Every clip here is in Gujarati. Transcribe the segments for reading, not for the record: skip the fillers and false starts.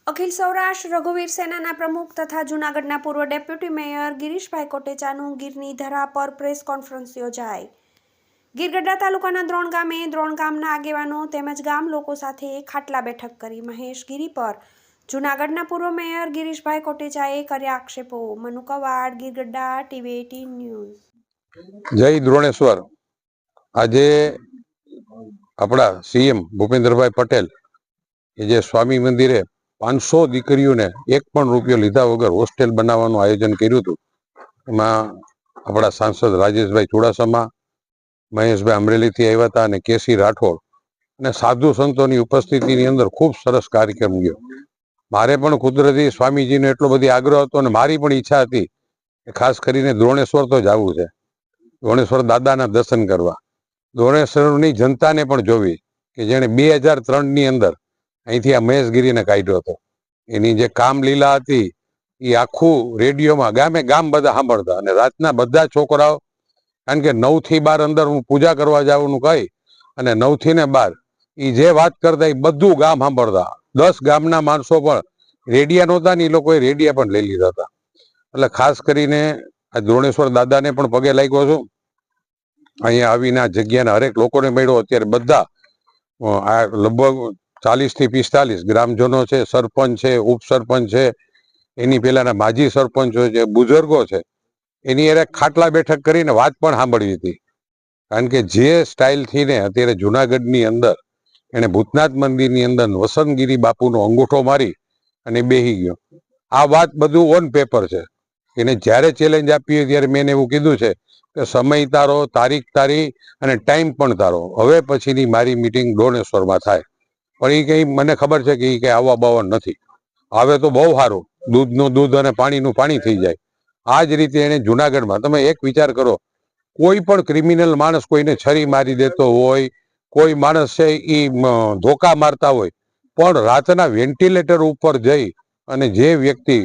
અખિલ સૌરાષ્ટ્ર રઘુવીર સેનાના પ્રમુખ તથા જૂનાગઢના પૂર્વ ડેપ્યુટી મેયર ગિરીશભાઈ કોટેચાનું ગીરની ધરા પર પ્રેસ કોન્ફરન્સ યોજાઈ। ગીરગઢડા તાલુકાના દ્રોણ ગામે દ્રોણ ગામના આગેવાનો તેમજ ગામ લોકો સાથે ખાટલા બેઠક કરી મહેશ ગીરી પર જૂનાગઢના પૂર્વ મેયર ગિરીશભાઈ કોટેચાએ કર્યા આક્ષેપો। Manu Quad, Gir Gadhada, TV18 news. જય દ્રોણેશ્વર। આજે આપણા સીએમ ભૂપેન્દ્રભાઈ પટેલ જે સ્વામી મંદિરે 500 દીકરીઓને એક પણ રૂપિયો લીધા વગર હોસ્ટેલ બનાવવાનું આયોજન કર્યું હતું। એમાં આપણા સાંસદ રાજેશભાઈ ચુડાસમા, મહેશભાઈ અમરેલીથી આવ્યા હતા અને કેસી રાઠોડ અને સાધુ સંતોની ઉપસ્થિતિની અંદર ખૂબ સરસ કાર્યક્રમ ગયો। મારે પણ કુદરતી સ્વામીજીનો એટલો બધી આગ્રહ હતો અને મારી પણ ઈચ્છા હતી કે ખાસ કરીને દ્રોણેશ્વર તો જવું છે, દ્રોણેશ્વર દાદાના દર્શન કરવા, દ્રોણેશ્વરની જનતાને પણ જોવી કે જેણે 2003ની અંદર અહીંથી આ મહેશગીરીને કાઢ્યો હતો। એની જે કામલીલા હતી એ આખું રેડિયોમાં ગામે ગામ બધા સાંભળતા અને રાતના બધા છોકરાઓ, કારણ કે 9 થી 12 અંદર હું પૂજા કરવા જવાનું કહી અને 9 થી 12 એ જે વાત કરતા એ બધું ગામ સાંભળતા। 10 ગામના માણસો પણ રેડિયા નહોતા ને એ લોકોએ રેડિયા પણ લઈ લીધા હતા। એટલે ખાસ કરીને આ દ્રોણેશ્વર દાદાને પણ પગે લાગ્યો છું। અહીંયા આવીને આ જગ્યાના હરેક લોકોને મળ્યો। અત્યારે બધા આ લગભગ 40 થી 45 ગ્રામજનો છે, સરપંચ છે, ઉપસરપંચ છે, એની પહેલાના માજી સરપંચો છે, બુઝુર્ગો છે, એની અરે ખાટલા બેઠક કરીને વાત પણ સાંભળવી હતી। કારણ કે જે સ્ટાઇલથી ને અત્યારે જુનાગઢની અંદર એને ભૂતનાથ મંદિરની અંદર વસંતગીરી બાપુનો અંગૂઠો મારી અને બેહી ગયો। આ વાત બધું ઓન પેપર છે। એને જ્યારે ચેલેન્જ આપી હોય ત્યારે મેં એવું કીધું છે કે સમય તારો, તારીખ તારી અને ટાઈમ પણ તારો, હવે પછીની મારી મિટિંગ દોણેશ્વરમાં થાય। પણ એ કંઈ મને ખબર છે કે એ કંઈ આવવા બાવા નથી, આવે તો બહુ સારું, દૂધનું દૂધ અને પાણીનું પાણી થઈ જાય। આ જ રીતે એને જુનાગઢમાં તમે એક વિચાર કરો, કોઈ પણ ક્રિમિનલ માણસ કોઈને છરી મારી દેતો હોય, કોઈ માણસ છે એ ધોકા મારતા હોય, પણ રાતના વેન્ટિલેટર ઉપર જઈ અને જે વ્યક્તિ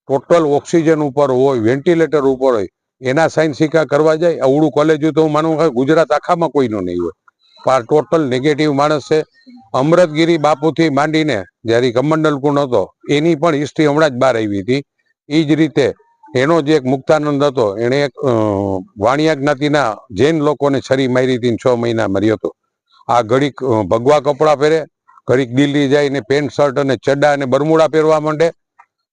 ટોટલ ઓક્સિજન ઉપર હોય, વેન્ટિલેટર ઉપર હોય, એના સાઇન સિક્કા કરવા જાય। અવળું કોલેજ તો હું માનું ગુજરાત આખામાં કોઈનું નહીં હોય, પણ ટોટલ નેગેટિવ માણસ છે। અમૃતગીરી બાપુથી માંડીને જ્યારે કમંડલપુર હતો એની પણ હિસ્ટ્રી હમણાં જ બહાર આવી હતી। એ જ રીતે એનો જે એક મુક્તાનંદ હતો, એણે એક વાણિયા જ્ઞાતિના જૈન લોકોને છરી મારી હતી, 6 મહિના મર્યો હતો। આ ઘડીક ભગવા કપડાં પહેરે, ઘડીક દિલ્હી જઈને પેન્ટ શર્ટ અને ચડ્ડા અને બરમુડા પહેરવા માંડે,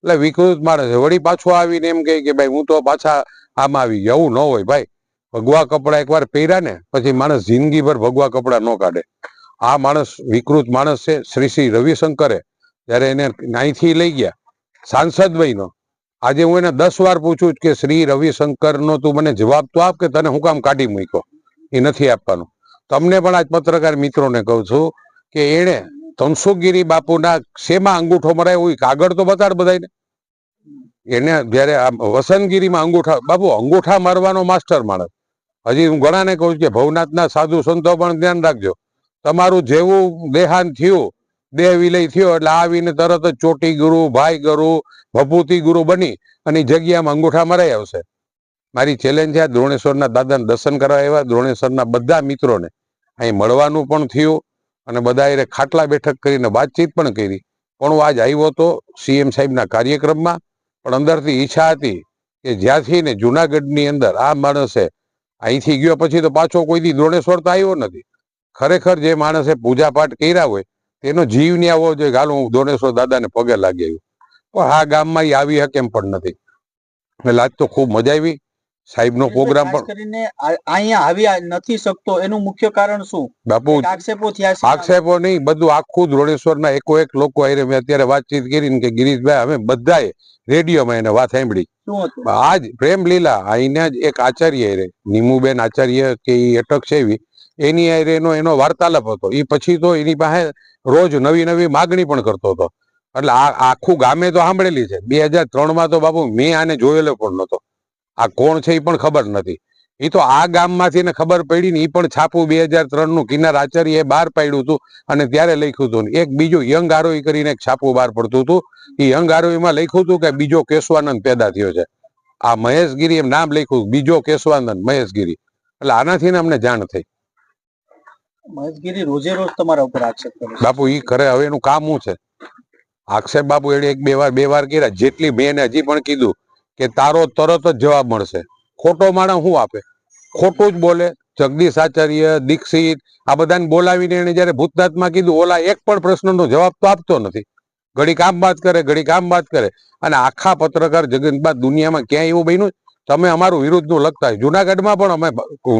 એટલે વિકૃત માણસ છે। વળી પાછો આવીને એમ કહે કે ભાઈ હું તો પાછા આમાં આવી ગયો। એવું ન હોય ભાઈ, ભગવા કપડા એકવાર પહેર્યા ને પછી માણસ જિંદગીભર ભગવા કપડા ન કાઢે। આ માણસ વિકૃત માણસ છે। શ્રી રવિશંકરે જયારે એને અહીંથી લઈ ગયા સાંસદ વયનો, આજે હું એને 10 વાર પૂછું કે શ્રી રવિશંકરનો તું મને જવાબ તો આપ કે તને હું કામ કાઢી મૂક્યો, એ નથી આપવાનું। તમને પણ આજ પત્રકાર મિત્રોને કહું છું કે એણે તનસુખગીરી બાપુના શેમાં અંગૂઠો મરાય હોય કાગળ તો બતાડ બધાને। એને જયારે આ વસંતગીરીમાં અંગૂઠા, બાપુ અંગૂઠા મારવાનો માસ્ટર માણસ। હજી હું ઘણાને કહું કે ભવનાથના સાધુ સંતો પણ ધ્યાન રાખજો, તમારું જેવું દેહાંત થયું, દેહ વિલય થયો એટલે આવીને તરત જ ચોટી ગુરુ, ભાઈ ગુરુ, ભભૂતિ ગુરુ બની અને જગ્યામાં અંગૂઠા મરાઈ આવશે। મારી ચેલેન્જ છે દ્રોણેશ્વરના દાદાને દર્શન કરવા આવ્યા, દ્રોણેશ્વરના બધા મિત્રોને અહીં મળવાનું પણ થયું અને બધા ખાટલા બેઠક કરીને વાતચીત પણ કરી। પણ હું આજ આવ્યો હતો સીએમ સાહેબના કાર્યક્રમમાં, પણ અંદરથી ઈચ્છા હતી કે જ્યાંથી ને જુનાગઢની અંદર આ માણસે અહીંથી ગયો પછી તો પાછો કોઈ દી દ્રોણેશ્વર તો આવ્યો નથી। ખરેખર જે માણસે પૂજા પાઠ કર્યા હોય તેનો જીવ ને આવવો જોઈએ, હાલો હું દ્રોણેશ્વર દાદાને પગે લાગી આવ્યો, પણ આ ગામમાં એ આવી શકે એમ પણ નથી। એટલે આજ તો ખૂબ મજા આવી। સાહેબનો પ્રોગ્રામ પણ કરીને અહીંયા આવી નથી શકતો, એનું મુખ્ય કારણ શું? બાપુ આક્ષેપો થયા છે, આક્ષેપો નહીં, બધું આખું દ્રોણેશ્વરના એકો એક લોકો આરે મેં અત્યારે વાતચીત કરીને કે ગિરીશભાઈ અમે બધાએ રેડિયોમાં એને વાત સાંભળી। આજ પ્રેમ લીલા અહીંના જ એક આચાર્ય રે નીમુબેન આચાર્ય કે એ અટક છે એની એનો વાર્તાલાપ હતો। એ પછી તો એની પાસે રોજ નવી નવી માગણી પણ કરતો હતો। એટલે આ આખું ગામે તો સાંભળેલી છે। 2003માં તો બાપુ મેં આને જોયેલો પણ નહોતો, આ કોણ છે એ પણ ખબર નથી। એ તો આ ગામમાંથી ને ખબર પડી ને એ પણ છાપું 2003નું કિનાર આચાર્ય બહાર પાડ્યું હતું અને ત્યારે લખ્યું હતું। એક બીજું યંગ આરોહી કરીને એક છાપું બહાર પડતું હતું, એ યંગ આરોહીમાં લખ્યું હતું કે બીજો કેશવાનંદ પેદા થયો છે। આ મહેશગીરી એમ નામ લખ્યું, બીજો કેશવાનંદ મહેશગીરી। એટલે આનાથી ને અમને જાણ થઈ। મહેશગીરી રોજે રોજ તમારા ઉપર આક્ષેપ કરે બાપુ ઈ કરે, હવે એનું કામ શું છે? આક્ષેપ બાપુ એને એક બે વાર કર્યા, જેટલી મેં એને હજી પણ કીધું કે તારો તરત જ જવાબ મળશે. ખોટો માણસ શું આપે? ખોટું જ બોલે. જગદીશ આચાર્ય, દીક્ષિત આ બધાને બોલાવીને એને જયારે ભૂતનાથમાં કીધું, ઓલા એક પણ પ્રશ્નનો જવાબ તો આપતો નથી. ઘડીક આમ વાત કરે, ઘડીક આમ વાત કરે. અને આખા પત્રકાર જગતમાં દુનિયામાં ક્યાંય એવું બન્યું? તમે અમારું વિરોધનું લખતા હોય, જુનાગઢમાં પણ અમે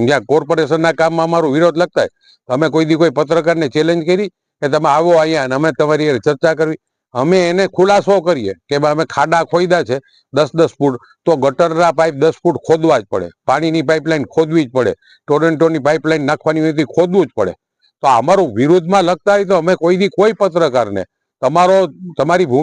જ્યાં કોર્પોરેશનના કામમાં અમારું વિરોધ લખતા હોય, તમે કોઈ દી કોઈ પત્રકારને ચેલેન્જ કરી કે તમે આવો અહીંયા અને અમે તમારી હારે ચર્ચા કરવી? અમે એને ખુલાસો કરીએ કે અમે ખાડા ખોદા છે 10-10 ફૂટ, તો ગટરના પાઇપ 10 ફૂટ ખોદવા જ પડે, પાણીની પાઇપલાઇન ખોદવી જ પડે, ટોરેન્ટોની પાઇપલાઇન નાખવાની હોય તો ખોદવું જ પડે. તો અમારું વિરોધમાં લખતા હોય તો અમે કોઈ દી કોઈ પત્રકારને તમારી